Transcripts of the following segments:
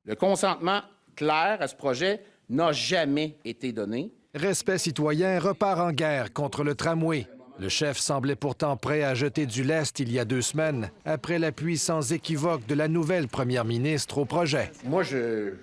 Le consentement clair à ce projet n'a jamais été donné. Respect citoyen repart en guerre contre le tramway. Le chef semblait pourtant prêt à jeter du lest il y a 2 semaines, après l'appui sans équivoque de la nouvelle première ministre au projet. Moi, je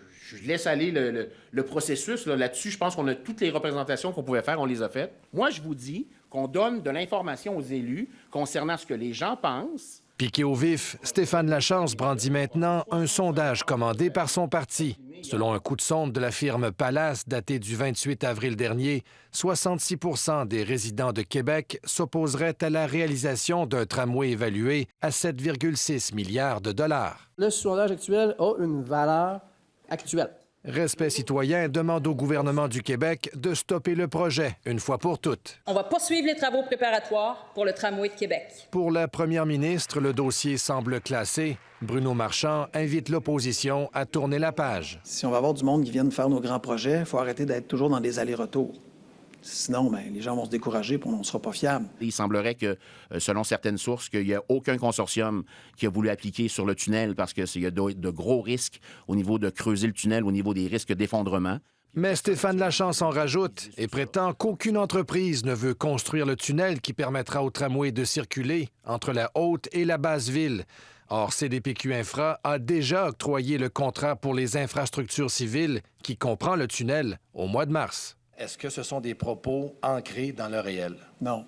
laisse aller le processus. Là-dessus, je pense qu'on a toutes les représentations qu'on pouvait faire, on les a faites. Moi, je vous dis qu'on donne de l'information aux élus concernant ce que les gens pensent. Piqué au vif, Stéphane Lachance brandit maintenant un sondage commandé par son parti. Selon un coup de sonde de la firme Palace daté du 28 avril dernier, 66 % des résidents de Québec s'opposeraient à la réalisation d'un tramway évalué à 7,6 milliards de dollars. Le sondage actuel a une valeur actuelle. Respect citoyen demande au gouvernement du Québec de stopper le projet une fois pour toutes. On va poursuivre les travaux préparatoires pour le tramway de Québec. Pour la première ministre, le dossier semble classé. Bruno Marchand invite l'opposition à tourner la page. Si on va avoir du monde qui vienne faire nos grands projets, il faut arrêter d'être toujours dans des allers-retours. Sinon, les gens vont se décourager et on ne sera pas fiable. Il semblerait que, selon certaines sources, qu'il n'y a aucun consortium qui a voulu appliquer sur le tunnel parce qu'il y a de gros risques au niveau de creuser le tunnel, au niveau des risques d'effondrement. Mais Stéphane Lachance en rajoute et prétend qu'aucune entreprise ne veut construire le tunnel qui permettra au tramway de circuler entre la Haute et la Basse-Ville. Or, CDPQ Infra a déjà octroyé le contrat pour les infrastructures civiles qui comprend le tunnel au mois de mars. Est-ce que ce sont des propos ancrés dans le réel? Non.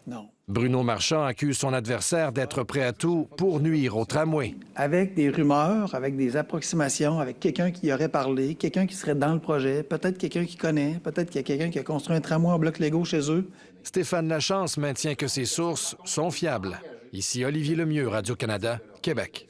Non. Bruno Marchand accuse son adversaire d'être prêt à tout pour nuire au tramway. Avec des rumeurs, avec des approximations, avec quelqu'un qui y aurait parlé, quelqu'un qui serait dans le projet, peut-être quelqu'un qui connaît, peut-être qu'il y a quelqu'un qui a construit un tramway en bloc Lego chez eux. Stéphane Lachance maintient que ses sources sont fiables. Ici Olivier Lemieux, Radio-Canada, Québec.